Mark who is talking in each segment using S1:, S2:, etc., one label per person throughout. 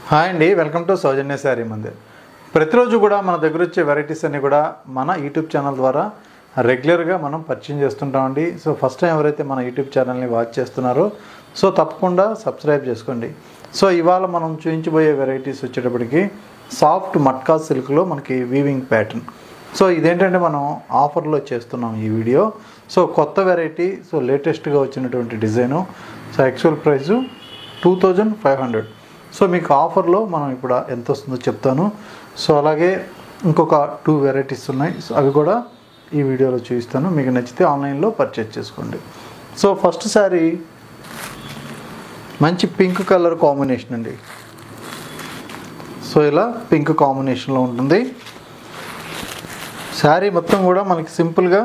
S1: Hi అండి, welcome to సౌజన్య శారీ మందిర్. ప్రతిరోజు కూడా మన దగ్గర వచ్చే వెరైటీస్ అన్నీ కూడా మన యూట్యూబ్ ఛానల్ ద్వారా రెగ్యులర్గా మనం పరిచయం చేస్తుంటామండి. సో ఫస్ట్ టైం ఎవరైతే మన యూట్యూబ్ ఛానల్ని వాచ్ చేస్తున్నారో సో తప్పకుండా సబ్స్క్రైబ్ చేసుకోండి. సో ఇవాళ మనం చూపించబోయే వెరైటీస్ వచ్చేటప్పటికి సాఫ్ట్ మట్కా సిల్క్లో మనకి వీవింగ్ ప్యాటర్న్. సో ఇదేంటంటే మనం ఆఫర్లో చేస్తున్నాం ఈ వీడియో. సో కొత్త వెరైటీ, సో లేటెస్ట్గా వచ్చినటువంటి design. So actual price 2500. So మీకు ఆఫర్లో మనం ఇప్పుడు ఎంత వస్తుందో చెప్తాను. సో అలాగే ఇంకొక 2 వెరైటీస్ ఉన్నాయి, సో అవి కూడా ఈ వీడియోలో చూపిస్తాను. మీకు నచ్చితే ఆన్లైన్లో పర్చేజ్ చేసుకోండి. సో ఫస్ట్ శారీ మంచి పింక్ కలర్ కాంబినేషన్ అండి. సో ఇలా పింక్ కాంబినేషన్లో ఉంటుంది. శారీ మొత్తం కూడా మనకి సింపుల్గా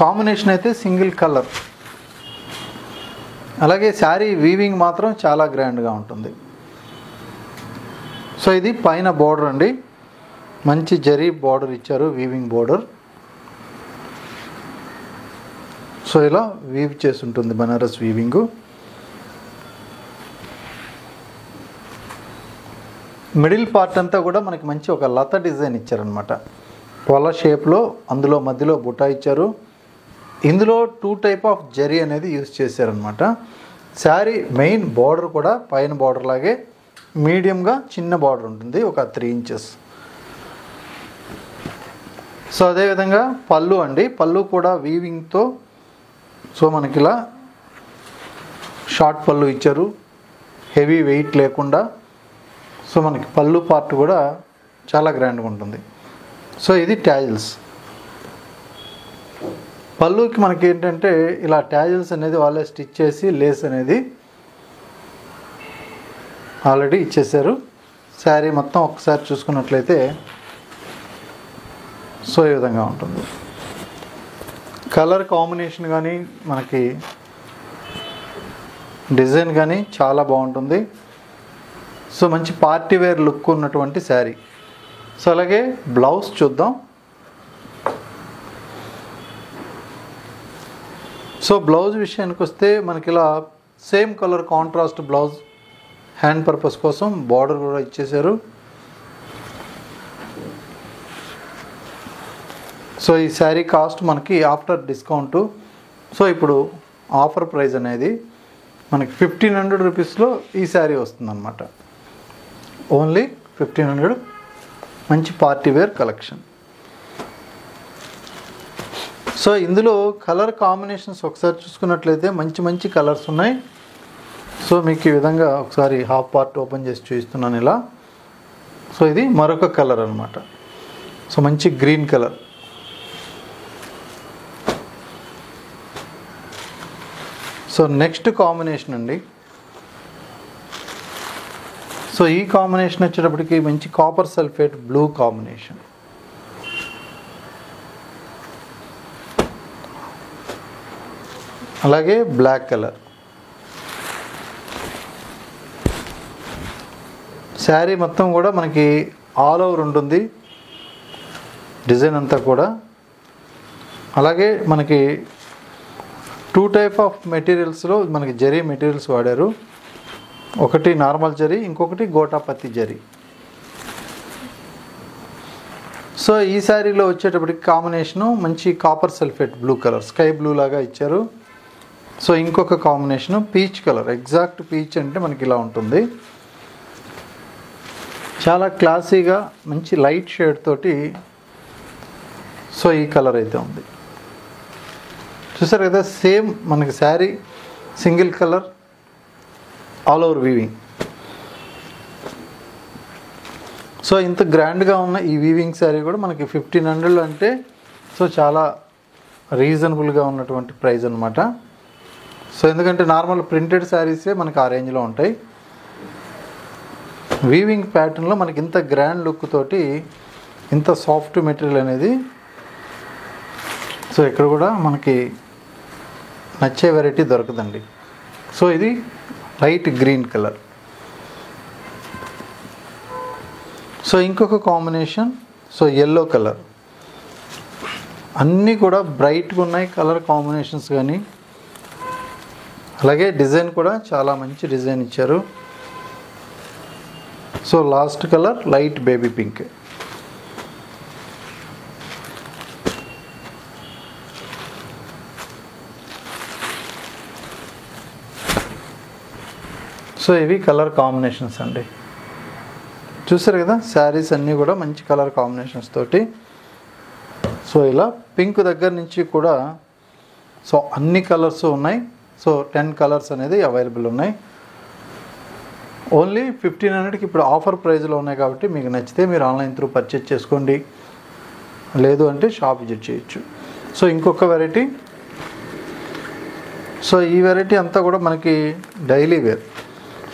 S1: కాంబినేషన్ అయితే సింగిల్ కలర్. అలాగే శారీ వీవింగ్ మాత్రం చాలా గ్రాండ్గా ఉంటుంది. సో ఇది పైన బోర్డర్ అండి, మంచి జరీ బోర్డర్ ఇచ్చారు, వీవింగ్ బోర్డర్. సో ఇలా వీవ్ చేసి ఉంటుంది బనారస్ వీవింగు. మిడిల్ పార్ట్ అంతా కూడా మనకి మంచి ఒక లత డిజైన్ ఇచ్చారనమాట, పొల షేప్లో. అందులో మధ్యలో బుటా ఇచ్చారు. ఇందులో 2 టైప్ ఆఫ్ జరీ అనేది యూజ్ చేశారనమాట. శారీ మెయిన్ బార్డర్ కూడా పైన బార్డర్ లాగే మీడియంగా చిన్న బార్డర్ ఉంటుంది, ఒక 3 ఇంచెస్. సో అదేవిధంగా పళ్ళు అండి, పళ్ళు కూడా వీవింగ్తో. సో మనకి ఇలా షార్ట్ పళ్ళు ఇచ్చారు, హెవీ వెయిట్ లేకుండా. సో మనకి పళ్ళు పార్ట్ కూడా చాలా గ్రాండ్గా ఉంటుంది. సో ఇది ట్యాజిల్స్. పళ్ళుకి మనకి ఏంటంటే ఇలా ట్యాజిల్స్ అనేది వాళ్ళే స్టిచ్ చేసి లేస్ అనేది ఆల్రెడీ ఇచ్చేసారు. శారీ మొత్తం ఒకసారి చూసుకున్నట్లయితే సో ఈ విధంగా ఉంటుంది. కలర్ కాంబినేషన్ కానీ మనకి డిజైన్ కానీ చాలా బాగుంటుంది. సో మంచి పార్టీ వేర్ లుక్ ఉన్నటువంటి శారీ. సో అలాగే బ్లౌజ్ చూద్దాం. సో బ్లౌజ్ విషయానికి వస్తే మనకి ఇలా same colour contrast blouse, hand purpose కోసం బార్డర్ కూడా ఇచ్చేసారు. సో ఈ శారీ కాస్ట్ మనకి ఆఫ్టర్ డిస్కౌంటు, సో ఇప్పుడు ఆఫర్ ప్రైస్ అనేది మనకి 1500 రూపీస్లో ఈ శారీ వస్తుందన్నమాట. ఓన్లీ 1500. మంచి పార్టీ వేర్ కలెక్షన్. సో ఇందులో కలర్ కాంబినేషన్స్ ఒకసారి చూసుకున్నట్లయితే మంచి మంచి కలర్స్ ఉన్నాయి. సో మీకు ఈ విధంగా ఒకసారి హాఫ్ పార్ట్ ఓపెన్ చేసి చూపిస్తున్నాను ఇలా. సో ఇది మరొక కలర్ అనమాట. సో మంచి green colour. So next combination అండి. సో ఈ కాంబినేషన్ వచ్చేటప్పటికి మంచి కాపర్ సల్ఫేట్ బ్లూ కాంబినేషన్. అలాగే బ్లాక్ కలర్. శారీ మొత్తం కూడా మనకి ఆల్ ఓవర్ ఉంటుంది డిజైన్ అంతా కూడా. అలాగే మనకి 2 టైప్ ఆఫ్ మెటీరియల్స్లో మనకి జరీ మెటీరియల్స్ వాడారు. ఒకటి నార్మల్ జరీ, ఇంకొకటి గోటాపత్తి జరీ. సో ఈ శారీలో వచ్చేటప్పటికి కాంబినేషను మంచి copper sulphate blue colour, sky blue లాగా ఇచ్చారు. సో ఇంకొక combination peach colour, exact peach అంటే మనకి ఇలా ఉంటుంది. చాలా క్లాసీగా మంచి లైట్ షేడ్ తోటి సో ఈ కలర్ అయితే ఉంది. చూసారు కదా, సేమ్ మనకి sari single colour, all over weaving. So ఇంత గ్రాండ్గా ఉన్న ఈ వీవింగ్ శారీ కూడా మనకి 1500 అంటే సో చాలా రీజనబుల్గా ఉన్నటువంటి ప్రైస్ అనమాట. సో ఎందుకంటే నార్మల్ ప్రింటెడ్ శారీసే మనకి ఆ రేంజ్లో ఉంటాయి. వీవింగ్ ప్యాటర్న్లో మనకి ఇంత గ్రాండ్ లుక్ తోటి ఇంత సాఫ్ట్ మెటీరియల్ అనేది సో ఇక్కడ కూడా మనకి నచ్చే వెరైటీ దొరకదండి. సో ఇది లైట్ గ్రీన్ కలర్. సో ఇంకొక కాంబినేషన్ సో ఎల్లో కలర్. అన్నీ కూడా బ్రైట్గా ఉన్నాయి కలర్ కాంబినేషన్స్ కానీ. అలాగే డిజైన్ కూడా చాలా మంచి డిజైన్ ఇచ్చారు. So last colour light baby pink. So ఇవి కలర్ కాంబినేషన్స్ అండి. చూసారు కదా, శారీస్ అన్నీ కూడా మంచి కలర్ కాంబినేషన్స్ తోటి. సో ఇలా పింక్ దగ్గర నుంచి కూడా సో అన్ని కలర్స్ ఉన్నాయి. సో 10 కలర్స్ అనేది అవైలబుల్ ఉన్నాయి. ఓన్లీ 1500కి ఇప్పుడు ఆఫర్ ప్రైస్లో ఉన్నాయి కాబట్టి మీకు నచ్చితే మీరు ఆన్లైన్ త్రూ పర్చేజ్ చేసుకోండి, లేదు అంటే షాప్ విజిట్ చేయొచ్చు. సో ఇంకొక వెరైటీ, సో ఈ వెరైటీ అంతా కూడా మనకి daily wear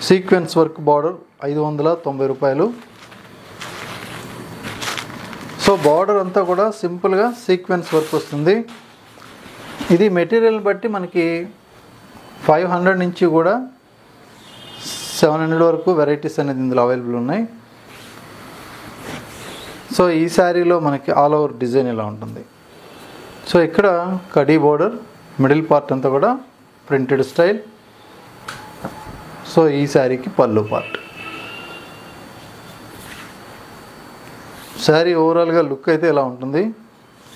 S1: sequence work border 590 రూపాయలు. సో బార్డర్ అంతా కూడా సింపుల్గా సీక్వెన్స్ వర్క్ వస్తుంది. ఇది మెటీరియల్ బట్టి మనకి 500 నుంచి కూడా 700 వరకు వెరైటీస్ అనేది ఇందులో అవైలబుల్ ఉన్నాయి. సో ఈ శారీలో మనకి ఆల్ ఓవర్ డిజైన్ ఇలా ఉంటుంది. సో ఇక్కడ కడీ బోర్డర్, మిడిల్ పార్ట్ అంతా కూడా ప్రింటెడ్ స్టైల్. సో ఈ శారీకి పళ్ళు పార్ట్. శారీ ఓవరాల్గా లుక్ అయితే ఇలా ఉంటుంది.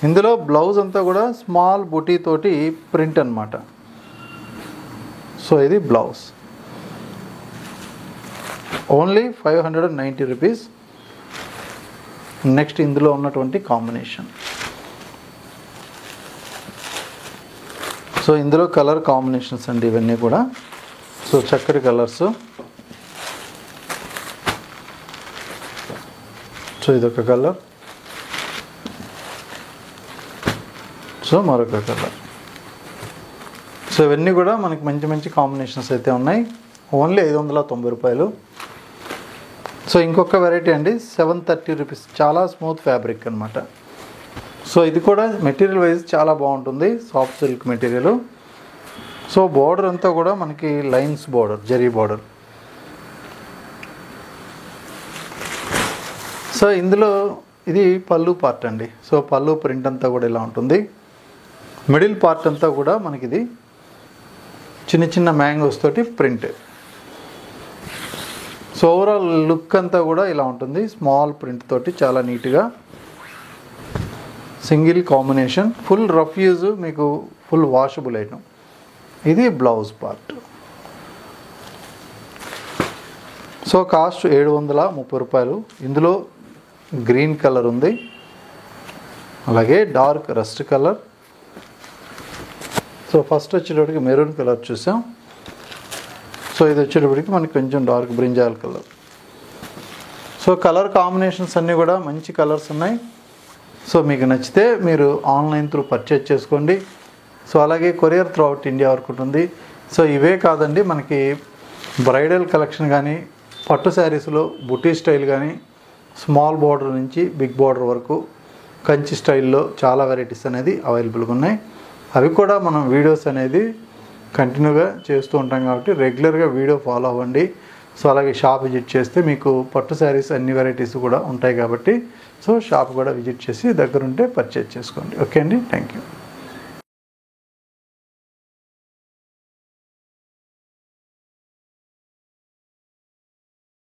S1: ఇందులో బ్లౌజ్ అంతా కూడా స్మాల్ బుటీ తోటి ప్రింట్ అన్నమాట. సో ఇది బ్లౌజ్. Only 590 rupees. నెక్స్ట్ ఇందులో ఉన్నటువంటి కాంబినేషన్. సో ఇందులో కలర్ కాంబినేషన్స్ అండి ఇవన్నీ కూడా. సో చక్కటి కలర్స్. సో ఇదొక కలర్, సో మరొక కలర్. సో ఇవన్నీ కూడా మనకి మంచి మంచి కాంబినేషన్స్ అయితే ఉన్నాయి. ఓన్లీ 590 రూపాయలు. సో ఇంకొక వెరైటీ అండి 730 రూపీస్. చాలా స్మూత్ ఫ్యాబ్రిక్ అనమాట. సో ఇది కూడా మెటీరియల్ వైజ్ చాలా బాగుంటుంది, soft silk material. So border అంతా కూడా మనకి lines border, zari border. So ఇందులో ఇది పళ్ళు పార్ట్ అండి. సో పళ్ళు ప్రింట్ అంతా కూడా ఇలా ఉంటుంది. మిడిల్ పార్ట్ అంతా కూడా మనకి ఇది చిన్న చిన్న మ్యాంగోస్ తోటి ప్రింట్. సో ఓవరాల్ లుక్ అంతా కూడా ఇలా ఉంటుంది. స్మాల్ ప్రింట్ తోటి చాలా నీట్గా single combination. Full rough use, మీకు ఫుల్ వాషబుల్ ఐటమ్. ఇది బ్లౌజ్ పార్ట్. సో కాస్ట్ 730 రూపాయలు. ఇందులో గ్రీన్ కలర్ ఉంది, అలాగే dark rust colour. So first వచ్చేటప్పటికి మెరూన్ కలర్ చూసాం. సో ఇది వచ్చేటప్పటికి మనకి కొంచెం dark brinjal colour. So colour combinations అన్నీ కూడా మంచి కలర్స్ ఉన్నాయి. సో మీకు నచ్చితే మీరు ఆన్లైన్ త్రూ పర్చేజ్ చేసుకోండి. సో అలాగే కొరియర్ త్రూ అవుట్ ఇండియా వరకు ఉంటుంది. సో ఇవే కాదండి, మనకి బ్రైడల్ కలెక్షన్ కానీ, పట్టు శారీస్లో బుటీ స్టైల్ కానీ, స్మాల్ బార్డర్ నుంచి బిగ్ బార్డర్ వరకు కంచి స్టైల్లో చాలా వెరైటీస్ అనేది అవైలబుల్గా ఉన్నాయి. అవి కూడా మనం వీడియోస్ అనేది కంటిన్యూగా చేస్తూ ఉంటాం కాబట్టి రెగ్యులర్గా వీడియో ఫాలో అవ్వండి. సో అలాగే షాప్ విజిట్ చేస్తే మీకు పట్టు శారీస్ అన్ని వెరైటీస్ కూడా ఉంటాయి కాబట్టి సో షాప్ కూడా విజిట్ చేసి దగ్గరుంటే పర్చేజ్ చేసుకోండి. ఓకే అండి, థ్యాంక్ యూ.